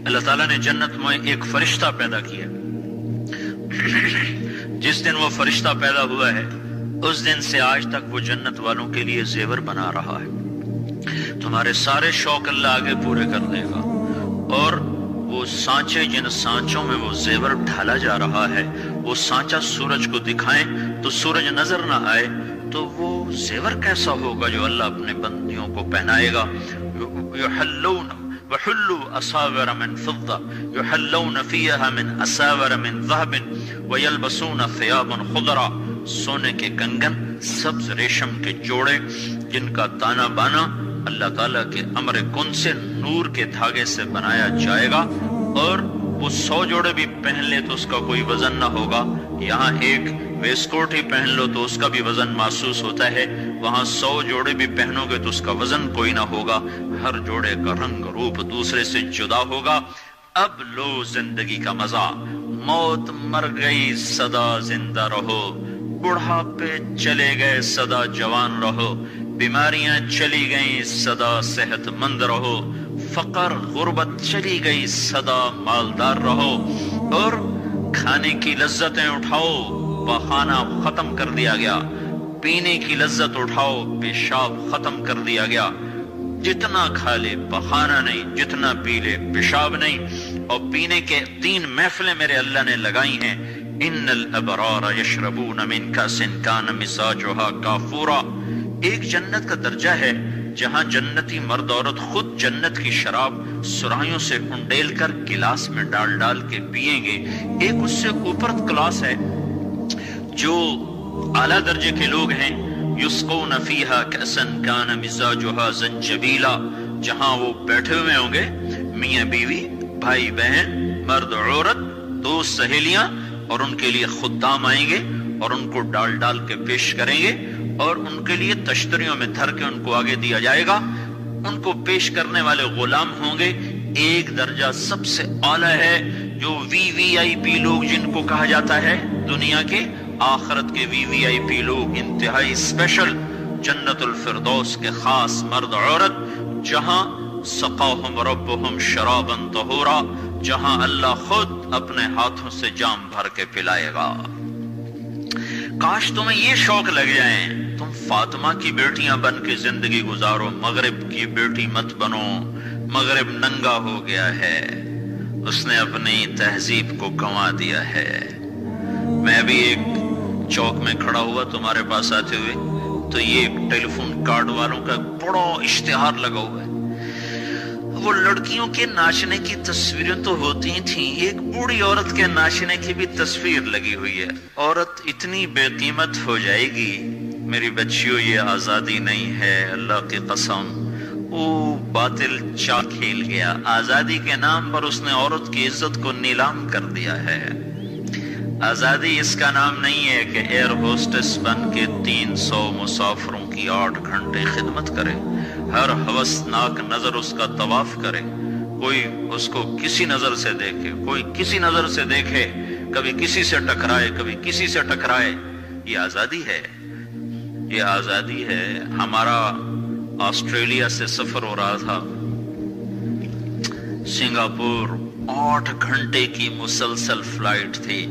اللہ تعالیٰ نے جنت میں ایک فرشتہ پیدا کیا. جس دن وہ فرشتہ پیدا ہوا ہے اس دن سے آج تک وہ جنت والوں کے لیے زیور بنا رہا ہے. تمہارے سارے شوق اللہ آگے پورے کر دے گا. اور وہ سانچے جن سانچوں میں وہ زیور ڈھالا جا رہا ہے، وہ سانچا سورج کو دکھائیں تو سورج نظر نہ آئے، تو وہ زیور کیسا ہوگا جو اللہ اپنے بندیوں کو پہنائے گا. یحلون وحلوا اساور من فضة یحلون فیہا من اساور من ذہب ویلبسون ثیابا خضرا. سونے کے کنگن، سبز ریشم کے جوڑے جن کا تانا بانا اللہ تعالیٰ کے امر کن سے نور کے دھاگے سے بنایا جائے گا. اور وہ 100 جوڑے بھی پہن لے تو اس کا کوئی وزن نہ ہوگا. یہاں ایک ویسٹ کوٹ ہی پہن لو تو اس کا بھی وزن محسوس ہوتا ہے، وہاں 100 جوڑے بھی پہنو گے تو اس کا وزن کوئی نہ ہوگا. ہر جوڑے کا رنگ روپ دوسرے سے جدا ہوگا. اب لو زندگی کا مزہ. موت مر گئی سدا زندہ رہو، بڑھاپے چلے گئے سدا جوان رہو، بیماریاں چلی گئیں سدا صحت مند رہو، فقر غربت چلی گئی سدا مالدار رہو. اور کھانے کی لذتیں اٹھاؤ، پخانا ختم کر دیا گیا. پینے کی لذت اٹھاؤ، پیشاب ختم کر دیا گیا. جتنا کھا لے پخانا نہیں، جتنا پی لے پیشاب نہیں. اور پینے کے 3 محفلیں میرے اللہ نے لگائی ہیں. ان الابرار یشربون من کاس کان مزاجها کافورا. ایک جنت کا درجہ ہے جہاں جنتی مرد عورت خود جنت کی شراب سرائیوں سے انڈیل کر گلاس میں ڈال ڈال کے پیئیں گے. ایک اس سے اوپر کلاس ہے جو اعلیٰ درجے کے لوگ ہیں. یسقون فیہا کأسا کان مزاجها زنجبیلا. جہاں وہ بیٹھے ہوئے ہوں گے، میاں بیوی، بھائی بہن، مرد عورت، دوست سہیلیاں، اور ان کے لیے خدام آئیں گے اور ان کو ڈال ڈال کے پیش کریں گے. اور ان کے لیے تشتریوں میں دھر کے ان کو آگے دیا جائے گا. ان کو پیش کرنے والے غلام ہوں گے. ایک درجہ سب سے اعلیٰ ہے جو VVIP لوگ جن کو کہا جاتا ہے دنیا کے، آخرت کے VVIP لوگ انتہائی اسپیشل، جنت الفردوس کے خاص مرد عورت، جہاں سقاہم ربہم شرابا طہورا، جہاں اللہ خود اپنے ہاتھوں سے جام بھر کے پلائے گا. کاش تمہیں یہ شوق لگ جائیں، تم فاطمہ کی بیٹیاں بن کے زندگی گزارو. مغرب کی بیٹی مت بنو. مغرب ننگا ہو گیا ہے، اس نے اپنی تہذیب کو گنوا دیا ہے. میں بھی ایک چوک میں کھڑا ہوا تمہارے پاس آتے ہوئے تو یہ ٹیلی فون کارڈ والوں کا بڑا اشتہار لگا ہوا ہے. وہ لڑکیوں کے ناچنے کی تصویریں تو ہوتی تھیں، ایک بوڑھی عورت کے ناچنے کی بھی تصویر لگی ہوئی ہے. عورت اتنی بے قیمت ہو جائے گی. میری بچیوں، یہ آزادی نہیں ہے، اللہ کی قسم. وہ باطل چال کھیل گیا. آزادی کے نام پر اس نے عورت کی عزت کو نیلام کر دیا ہے. آزادی اس کا نام نہیں ہے کہ ایئر ہوسٹس بن کے 300 مسافروں کی 8 گھنٹے خدمت کرے، ہر ہوسناک نظر اس کا طواف کرے، کوئی اس کو کسی نظر سے دیکھے، کوئی کسی نظر سے دیکھے، کبھی کسی سے ٹکرائے، کبھی کسی سے ٹکرائے. یہ آزادی ہے، یہ آزادی ہے. ہمارا آسٹریلیا سے سفر ہو رہا تھا، سنگاپور 8 گھنٹے کی مسلسل فلائٹ تھی.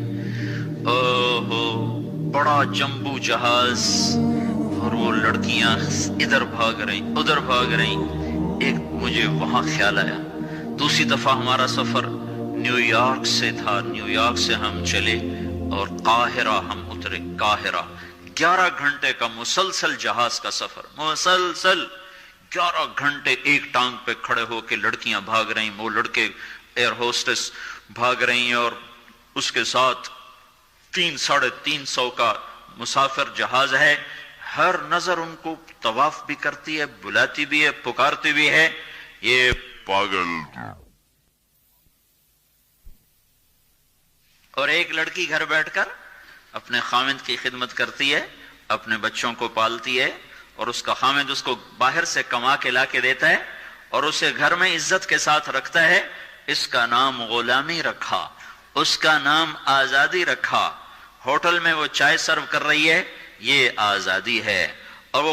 بڑا جمبو جہاز، اور وہ لڑکیاں ادھر بھاگ رہی ادھر بھاگ رہی. ایک مجھے وہاں خیال آیا. دوسری دفعہ ہمارا سفر نیو یارک سے تھا. نیو یارک سے ہم چلے اور قاہرہ ہم اترے. قاہرہ 11 گھنٹے کا مسلسل جہاز کا سفر، مسلسل 11 گھنٹے ایک ٹانگ پہ کھڑے ہو کے لڑکیاں بھاگ رہی، وہ لڑکے ایئر ہوسٹس بھاگ رہی ہیں. اور اس کے ساتھ 300-350 کا مسافر جہاز ہے. ہر نظر ان کو طواف بھی کرتی ہے، بلاتی بھی ہے، پکارتی بھی ہے، یہ پاگل. اور ایک لڑکی گھر بیٹھ کر اپنے خامند کی خدمت کرتی ہے، اپنے بچوں کو پالتی ہے، اور اس کا خامند اس کو باہر سے کما کے لا کے دیتا ہے اور اسے گھر میں عزت کے ساتھ رکھتا ہے. اس کا نام غلامی رکھا، اس کا نام آزادی رکھا. ہوٹل میں وہ چائے سرو کر رہی ہے، یہ آزادی ہے. اور وہ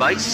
22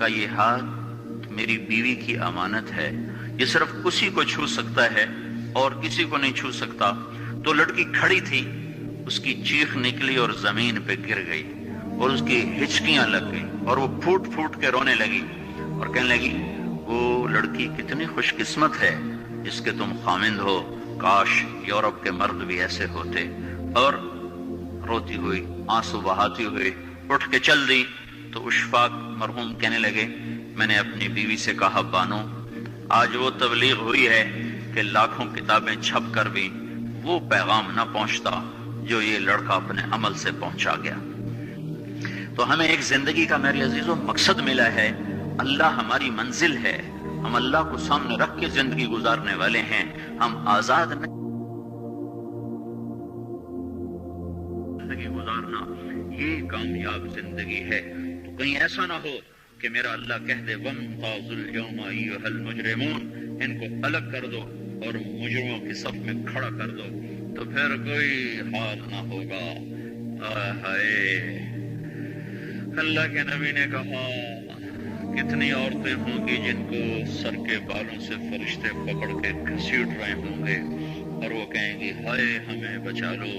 کا یہ ہاتھ میری بیوی کی امانت ہے، یہ صرف اسی کو چھو سکتا ہے اور کسی کو نہیں چھو سکتا۔ تو لڑکی کھڑی تھی، اس کی چیخ نکلی اور زمین پہ گر گئی اور اس کی ہچکیاں لگ گئی اور وہ پھوٹ پھوٹ کے رونے لگی اور کہنے لگی وہ لڑکی کتنی خوش قسمت ہے جس کے تم خامند ہو، کاش یورپ کے مرد بھی ایسے ہوتے۔ اور روتی ہوئی آنسو بہاتی ہوئی اٹھ کے چل دی۔ تو اشفاق مرحوم کہنے لگے میں نے اپنی بیوی سے کہا بانو آج وہ تبلیغ ہوئی ہے کہ لاکھوں کتابیں چھپ کر بھی وہ پیغام نہ پہنچتا جو یہ لڑکا اپنے عمل سے پہنچا گیا۔ تو ہمیں ایک زندگی کا میرے عزیزوں مقصد ملا ہے، اللہ ہماری منزل ہے، ہم اللہ کو سامنے رکھ کے زندگی گزارنے والے ہیں، ہم آزاد نہیں زندگی گزارنا، یہ کامیاب زندگی ہے۔ تو کہیں ایسا نہ ہو کہ میرا اللہ کہہ دے وَامْتَازُوا الْيَوْمَ أَيُّهَا الْمُجْرِمُونَ، ان کو الگ کر دو اور مجرموں کی صف میں کھڑا کر دو، تو پھر کوئی حال نہ ہوگا۔ ہائے، اللہ کے نبی نے کہا کتنی عورتیں ہوں گی جن کو سر کے بالوں سے فرشتے پکڑ کے گھسیٹ رہے ہوں گے اور وہ کہیں گی ہائے ہمیں بچا لو،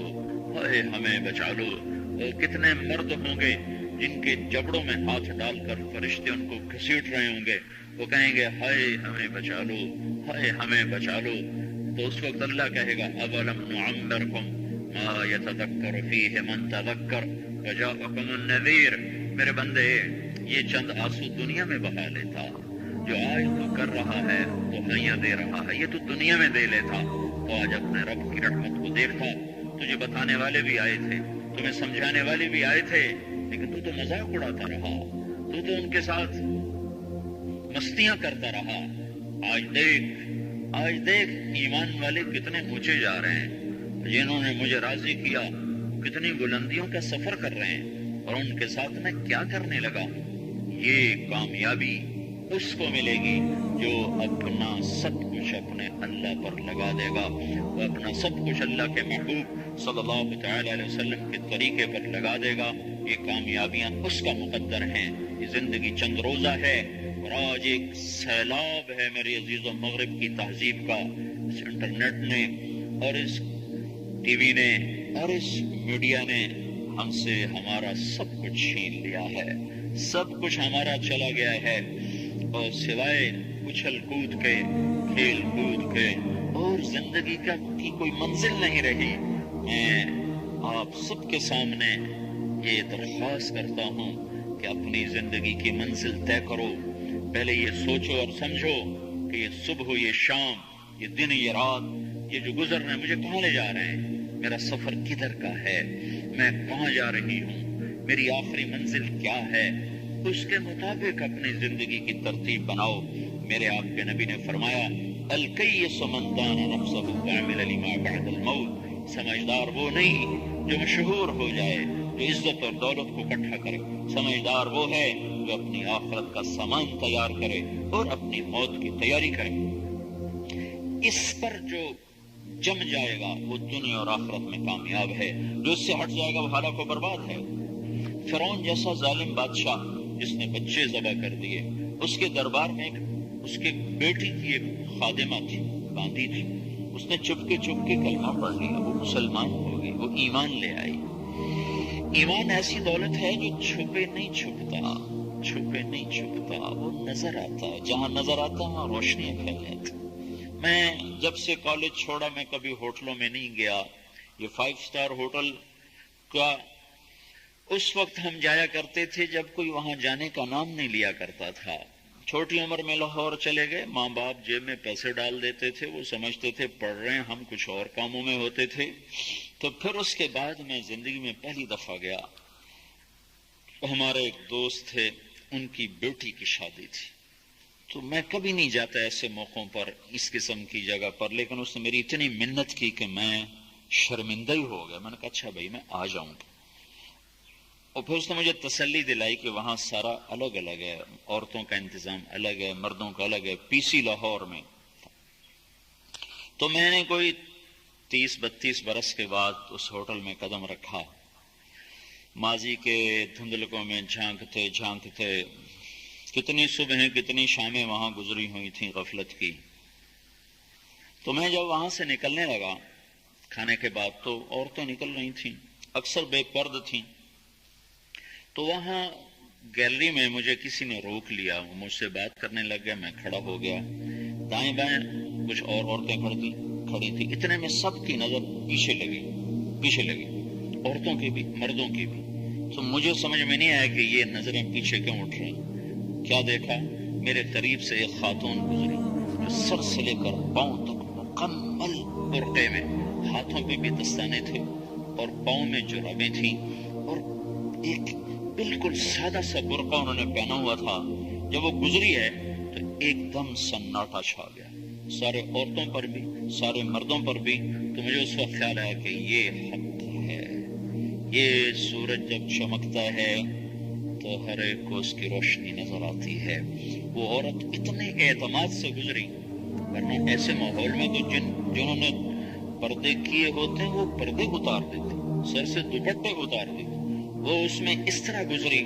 ہائے ہمیں بچا لو۔ اور کتنے مرد ہوں گے جن کے جبڑوں میں ہاتھ ڈال کر فرشتے ان کو گھسیٹ رہے ہوں گے، وہ کہیں گے ہائے ہمیں بچا لو، ہائے ہمیں بچا لو۔ تو اس وقت اللہ کہے گا اولم نعمرکم ما یتذکر فیہ من تذکر وجاءکم النذیر، میرے بندے یہ چند آنسو دنیا میں بہا لیتا، جو آج تو کر رہا ہے تو ہائیاں دے رہا ہے، یہ تو دنیا میں دے لیتا، تو آج اپنے رب کی رحمت کو دیکھتا۔ تجھے بتانے والے بھی آئے تھے، تمہیں سمجھانے والے بھی آئے تھے، لیکن تو مذاق اڑاتا رہا، تو ان کے ساتھ مستیاں کرتا رہا۔ آج دیکھ ایمان والے کتنے اونچے جا رہے ہیں، جنہوں نے مجھے راضی کیا کتنی بلندیوں کا سفر کر رہے ہیں، اور ان کے ساتھ میں کیا کرنے لگا۔ یہ کامیابی اس کو ملے گی جو اپنا سب کچھ اپنے اللہ پر لگا دے گا، وہ اپنا سب کچھ اللہ کے محبوب صلی اللہ تعالی علیہ وسلم کے طریقے پر لگا دے گا۔ یہ کامیابیاں اس کا مقدر ہیں۔ یہ زندگی چند روزہ ہے اور آج ایک سیلاب ہے میرے عزیزوں مغرب کی تہذیب کا، اس انٹرنیٹ نے اور اس ٹی وی نے اور اس میڈیا نے ہم سے ہمارا سب کچھ چھین لیا ہے، سب کچھ ہمارا چلا گیا ہے، اور سوائے اچھل کود کے، کھیل کود کے اور زندگی کی کوئی منزل نہیں رہی۔ میں آپ سب کے سامنے یہ درخواست کرتا ہوں کہ اپنی زندگی کی منزل طے کرو۔ پہلے یہ سوچو اور سمجھو کہ یہ صبح، یہ شام، یہ دن، یہ رات، یہ جو گزر رہے ہیں مجھے کہاں لے جا رہے ہیں، میرا سفر کدھر کا ہے، میں کہاں جا رہی ہوں، میری آخری منزل کیا ہے۔ اس کے مطابق اپنی زندگی کی ترتیب بناؤ۔ میرے آپ کے نبی نے فرمایا الکیس من دان نفسہ وعمل لما بعد الموت، سمجھدار وہ نہیں جو مشہور ہو جائے، جو عزت اور دولت کو اکٹھا کرے، سمجھدار وہ ہے جو اپنی آخرت کا سامان تیار کرے اور اپنی موت کی تیاری کرے۔ اس پر جو جم جائے گا وہ دنیا اور آخرت میں کامیاب ہے، جو اس سے ہٹ جائے گا وہ ہلاک و برباد ہے۔ فرعون جیسا ظالم بادشاہ جس نے بچے ذبح کر دیے، اس کے دربار میں اس کے بیٹی کی ایک خادمہ تھی، باندھی تھی، اس نے چپکے کلمہ پڑھ لیا، وہ مسلمان ہو گئی، وہ ایمان لے آئی۔ ایمان ایسی دولت ہے جو چھپے نہیں چھپتا، وہ نظر آتا ہے، جہاں نظر آتا وہاں روشنیاں پھیل جاتی۔ میں جب سے کالج چھوڑا میں کبھی ہوٹلوں میں نہیں گیا، یہ 5 اسٹار ہوٹل کا اس وقت ہم جایا کرتے تھے جب کوئی وہاں جانے کا نام نہیں لیا کرتا تھا۔ چھوٹی عمر میں لاہور چلے گئے، ماں باپ جیب میں پیسے ڈال دیتے تھے، وہ سمجھتے تھے پڑھ رہے ہیں، ہم کچھ اور کاموں میں ہوتے تھے۔ تو پھر اس کے بعد میں زندگی میں پہلی دفعہ گیا، ہمارے ایک دوست تھے، ان کی بیٹی کی شادی تھی، تو میں کبھی نہیں جاتا ایسے موقعوں پر اس قسم کی جگہ پر، لیکن اس نے میری اتنی منت کی کہ میں شرمندہ ہی ہو گیا۔ میں نے کہا اچھا بھائی میں آ جاؤں گا، اور پھر اس نے مجھے تسلی دلائی کہ وہاں سارا الگ الگ ہے، عورتوں کا انتظام الگ ہے، مردوں کا الگ ہے، پی سی لاہور میں۔ تو میں نے کوئی 30-32 برس کے بعد اس ہوٹل میں قدم رکھا، ماضی کے دھندلکوں میں جھانکتے کتنی صبحیں کتنی شامیں وہاں گزری ہوئی تھیں غفلت کی. تو میں جب وہاں سے نکلنے لگا کھانے کے بعد تو عورتیں نکل رہی تھیں، اکثر بے پرد تھیں. تو وہاں گیلری میں مجھے کسی نے روک لیا، وہ مجھ سے بات کرنے لگ گیا. میں کھڑا ہو گیا، دائیں بائیں کچھ اور عورتیں کھڑی تھی. اتنے میں سب کی نظر پیچھے لگی، عورتوں کی بھی مردوں کی بھی. تو مجھے سمجھ میں نہیں آیا کہ یہ نظریں پیچھے کیوں اٹھ رہی. کیا دیکھا، میرے قریب سے ایک خاتون گزری جو سر سے لے کر پاؤں تک مکمل برقعے میں، ہاتھوں پہ بھی دستانے تھے اور پاؤں میں جرابیں تھیں اور ایک بالکل سادہ سا برقع انہوں نے پہنا ہوا تھا. جب وہ گزری ہے تو ایک دم سناٹا چھا گیا، سارے عورتوں پر بھی سارے مردوں پر بھی. تو مجھے اس وقت خیال آیا کہ یہ حق ہے. یہ سورج جب چمکتا ہے تو ہر ایک کو اس کی روشنی نظر آتی ہے. وہ عورت اتنے اعتماد سے گزری، ورنہ ایسے ماحول میں تو جنہوں نے پردے کیے ہوتے ہیں وہ پردے اتار دیتے، سر سے دوپٹے اتار دیتے. وہ اس میں اس طرح گزری،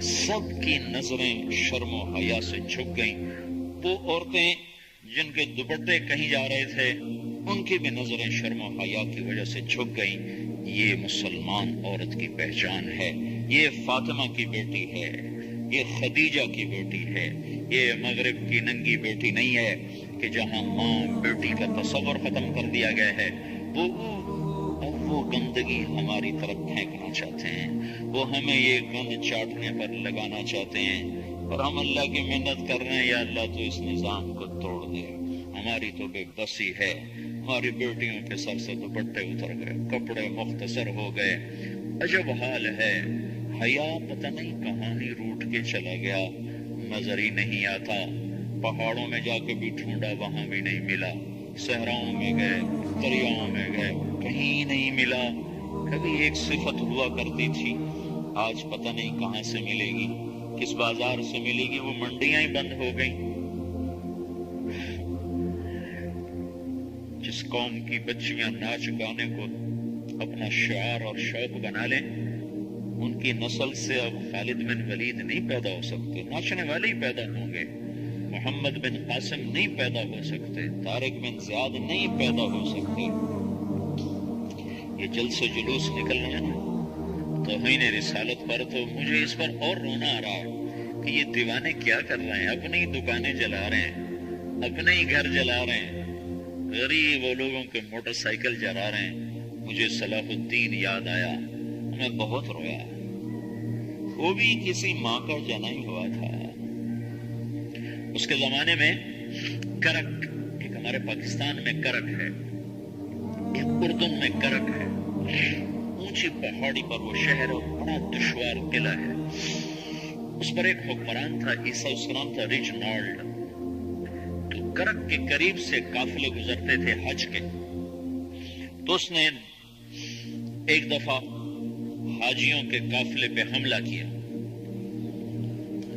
سب کی نظریں شرم و حیا سے جھک گئیں. وہ عورتیں جن کے دوپٹے کہیں جا رہے تھے ان کی بھی نظریں شرم و حیا کی وجہ سے جھک گئیں. یہ مسلمان عورت کی پہچان ہے، یہ فاطمہ کی بیٹی ہے، یہ خدیجہ کی بیٹی ہے. یہ مغرب کی ننگی بیٹی نہیں ہے کہ جہاں ماں بیٹی کا تصور ختم کر دیا گیا ہے. وہ گندگی ہماری طرف پھینکنا چاہتے ہیں، وہ ہمیں یہ گند چاٹنے پر لگانا چاہتے ہیں. اور ہم اللہ کی محنت کر رہے ہیں، یا اللہ تو اس نظام کو توڑ دے. ہماری تو بے بسی ہے، ہماری بیٹیوں کے سر سے دوپٹے اتر گئے، کپڑے مختصر ہو گئے. عجب حال ہے. حیا پتہ نہیں کہاں ہی روٹ کے چلا گیا، نظر ہی نہیں آتا. پہاڑوں میں جا کے بھی ڈھونڈا، وہاں بھی نہیں ملا. صحراؤں میں گئے، دریاؤں میں گئے، کہیں نہیں ملا. کبھی ایک صفت ہوا کرتی تھی، آج پتہ نہیں کہاں سے ملے گی، کس بازار سے ملے گی. وہ منڈیاں ہی بند ہو گئیں. جس قوم کی بچیاں ناچ گانے کو اپنا شعار اور شوق بنا لیں، ان کی نسل سے اب خالد بن ولید نہیں پیدا ہو سکتے، ناچنے والے ہی پیدا ہوں گے. محمد بن قاسم نہیں پیدا ہو سکتے، طارق بن زیاد نہیں پیدا ہو سکتے. یہ جلد سے جلوس نکل رہے ہیں توہین رسالت پر. تو مجھے اس پر اور رونا آ رہا ہے کہ یہ دیوانے کیا کر رہے ہیں. اپنی دکانیں جلا رہے ہیں، اپنے ہی گھر جلا رہے ہیں، غریب وہ لوگوں کے موٹر سائیکل جلا رہے ہیں. مجھے صلاح الدین یاد آیا، میں بہت رویا. وہ بھی کسی ماں کا جنا ہی ہوا تھا. اس کے زمانے میں کرک، ایک ہمارے پاکستان میں کرک ہے، ایک اردن میں کرک ہے. اونچی پہاڑی پر وہ شہر اور بڑا دشوار قلعہ ہے. اس پر ایک حکمران تھا، عیسیٰ، اس کا نام تھا ریجنالڈ. تو کرک کے قریب سے قافلے گزرتے تھے حج کے. تو اس نے ایک دفعہ حاجیوں کے قافلے پہ حملہ کیا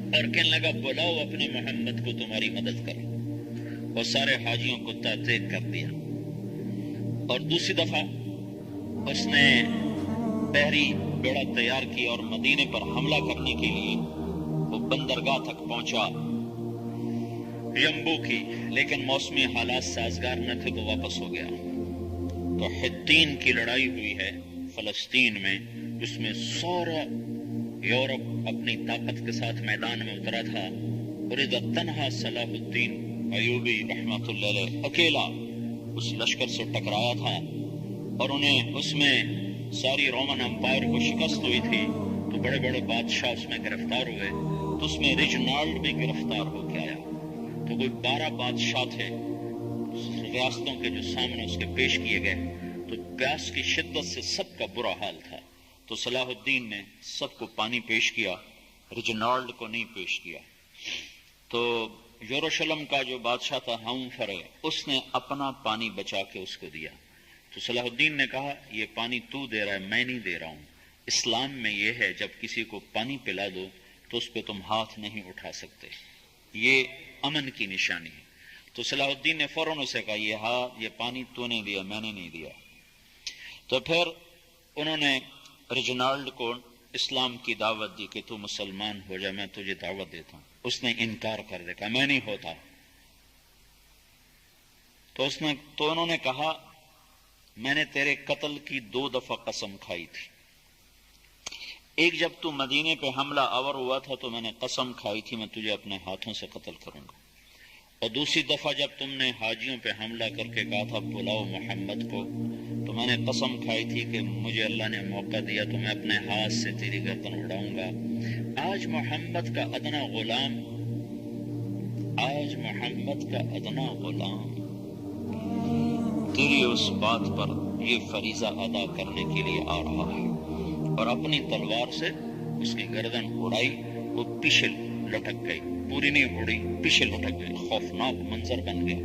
اور کہنے لگا بلاؤ اپنے محمد کو، تمہاری مدد کرو. اور سارے حاجیوں کو تعطیل کر دیا. اور دوسری دفعہ اس نے بحری بیڑا تیار کیا اور مدینے پر حملہ کرنے کے لیے وہ بندرگاہ تک پہنچا یمبو کی، لیکن موسمی حالات سازگار نہ تھے تو واپس ہو گیا. تو حطین کی لڑائی ہوئی ہے فلسطین میں، جس میں سارا یورپ اپنی طاقت کے ساتھ میدان میں اترا تھا. اور ادھر تنہا صلاح الدین ایوبی رحمۃ اللہ علیہ اکیلا اس لشکر سے ٹکرایا تھا. اور انہیں اس میں ساری رومن امپائر کو شکست ہوئی تھی. تو بڑے بڑے بادشاہ اس میں گرفتار ہوئے. تو اس میں ریجنالڈ بھی گرفتار ہو کے آیا. تو کوئی 12 بادشاہ تھے ریاستوں کے جو سامنے اس کے پیش کیے گئے. تو پیاس کی شدت سے سب کا برا حال تھا. تو صلاح الدین نے سب کو پانی پیش کیا، ریجنالڈ کو نہیں پیش کیا. تو یروشلم کا جو بادشاہ تھا ہمفرے، اس نے اپنا پانی بچا کے اس کو دیا. تو صلاح الدین نے کہا یہ پانی تو دے رہا ہے، میں نہیں دے رہا ہوں. اسلام میں یہ ہے جب کسی کو پانی پلا دو تو اس پہ تم ہاتھ نہیں اٹھا سکتے، یہ امن کی نشانی ہے. تو صلاح الدین نے فوراً اسے کہا یہ پانی تو نے دیا، میں نے نہیں دیا. تو پھر انہوں نے ریجنالڈ کو اسلام کی دعوت دی کہ تو مسلمان ہو جا، میں تجھے دعوت دیتا ہوں. اس نے انکار کر دیا، کہا میں نہیں ہوتا. تو انہوں نے کہا میں نے تیرے قتل کی 2 دفعہ قسم کھائی تھی. ایک جب تو مدینے پہ حملہ آور ہوا تھا تو میں نے قسم کھائی تھی میں تجھے اپنے ہاتھوں سے قتل کروں گا، اور دوسری دفعہ جب تم نے حاجیوں پہ حملہ کر کے کہا تھا بلاؤ محمد کو، تو میں نے قسم کھائی تھی کہ مجھے اللہ نے موقع دیا تو میں اپنے ہاتھ سے تیری گردن اڑاؤں گا. آج محمد کا ادنا غلام تیری اس بات پر یہ فریضہ ادا کرنے کے لیے آ رہا ہے، اور اپنی تلوار سے اس کی گردن اڑائی. وہ پیچھے لٹک گئی، پوری نہیں اڑی، پیچھے لٹک گئی. خوفناک منظر بن گیا.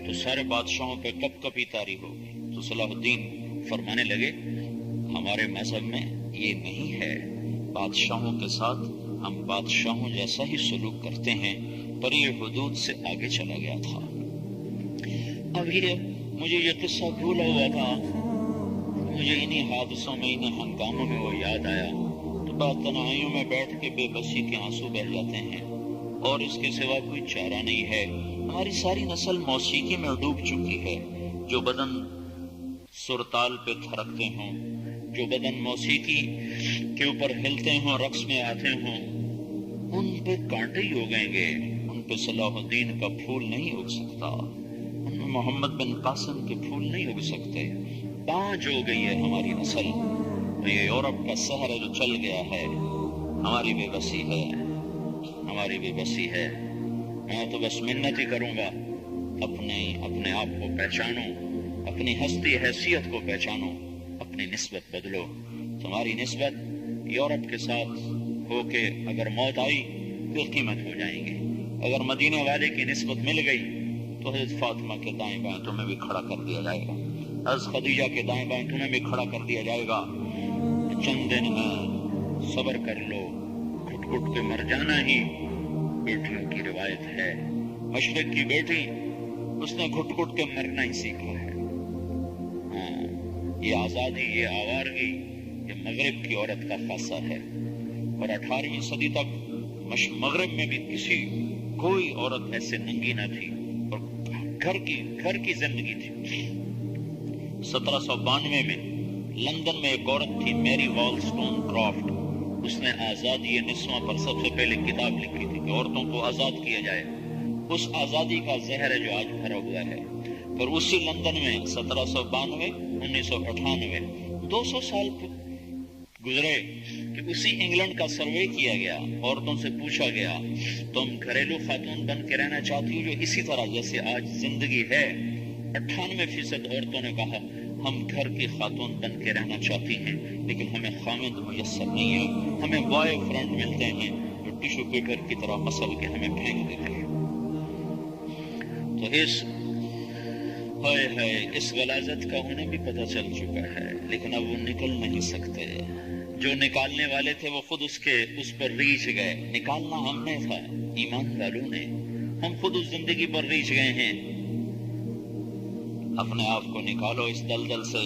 تو سارے بادشاہوں پہ کپ کپی طاری ہو گئی. تو صلاح الدین فرمانے لگے ہمارے مذہب میں یہ نہیں ہے، بادشاہوں کے ساتھ ہم بادشاہوں جیسا ہی سلوک کرتے ہیں، پر یہ حدود سے آگے چلا گیا تھا. اب مجھے یہ قصہ بھولا ہوا تھا، مجھے انہی حادثوں میں، انہی ہنگاموں میں وہ یاد آیا. تو بعد تنہائیوں میں بیٹھ کے بے بسی کے آنسو بہہ جاتے ہیں، اور اس کے سوا کوئی چارہ نہیں ہے. ہماری ساری نسل موسیقی میں ڈوب چکی ہے. جو بدن سرتال پہ تھرکتے ہوں، جو بدن موسیقی کے اوپر ہلتے ہوں، رقص میں آتے ہوں، ان پہ کانٹے ہی اگیں گے. ان پہ صلاح الدین کا پھول نہیں اگ سکتا، ان پہ محمد بن قاسم کے پھول نہیں اگ سکتے. پانچ ہو گئی ہے ہماری نسل. یہ یورپ کا سحر جو چل گیا ہے، ہماری بے بسی ہے، ہماری بے بسی ہے. میں تو بس منت ہی کروں گا، اپنے آپ کو پہچانو، اپنی ہستی حیثیت کو پہچانو، اپنی نسبت بدلو. تمہاری نسبت یورپ کے ساتھ ہو کے اگر موت آئی پھر قیمت ہو جائیں گے. اگر مدینے والے کی نسبت مل گئی تو حضرت فاطمہ کے دائیں بائیں تمہیں بھی کھڑا کر دیا جائے گا، حضرت خدیجہ کے دائیں بائیں تمہیں بھی کھڑا کر دیا جائے گا. چند دن میں صبر کر لو، گھٹ گھٹ کے مر جانا ہی بیٹیوں کی روایت ہے. مشرق کی بیٹی اس نے گھٹ گھٹ کے مرنا ہی سیکھا ہے. یہ آزادی، یہ آوارگی، یہ مغرب کی عورت کا خاصہ ہے. اور 18ویں صدی تک مغرب میں بھی کوئی عورت ایسے ننگی نہ تھی، اور گھر کی زندگی تھی. 1792 میں لندن میں ایک عورت تھی میری والسٹون کرافٹ. اس نے آزادی نسواں پر سب سے پہلے کتاب لکھی تھی کہ عورتوں کو آزاد کیا جائے. اس آزادی کا زہر ہے جو آج بھرا ہوا ہے. پر اسی لندن میں 1792 1998 200 سال گزرے کہ اسی انگلینڈ کا سروے کیا گیا، عورتوں سے پوچھا گیا تم گھریلو خاتون بن کے رہنا چاہتی ہو جو اسی طرح جیسے آج زندگی ہے؟ 98% عورتوں نے کہا ہم گھر کی خاتون بن کے رہنا چاہتی ہیں، لیکن ہمیں خامند میسر نہیں ہے. ہمیں بوائے فرینڈ ملتے ہیں جو ٹیشو پیپر کی طرح مسل کے ہمیں پھینک دیتے ہیں. تو اس غلاظت کا انہیں بھی پتہ چل چکا ہے، لیکن اب وہ نکل نہیں سکتے. جو نکالنے والے تھے وہ خود اس پر ریچھ گئے. نکالنا ہم نے تھا، ایمان والوں نے. ہم خود اس زندگی پر ریچھ گئے ہیں. اپنے آپ کو نکالو اس دلدل سے.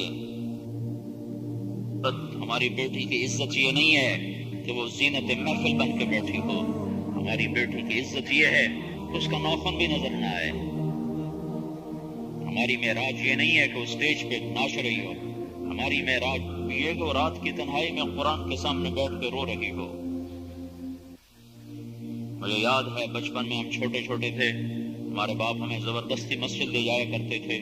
ہماری بیٹی کی عزت یہ نہیں ہے کہ وہ زینت محفل بن کے بیٹھی ہو. ہماری بیٹی کی عزت یہ ہے کہ اس کا ناخن بھی نظر نہ آئے. ہماری معراج یہ نہیں ہے کہ وہ اسٹیج پہ ناچ رہی ہو. ہماری معراج یہ کہ وہ رات کی تنہائی میں قرآن کے سامنے بیٹھ کے رو رہی ہو. مجھے یاد ہے بچپن میں ہم چھوٹے چھوٹے تھے، ہمارے باپ ہمیں زبردستی مسجد لے جایا کرتے تھے.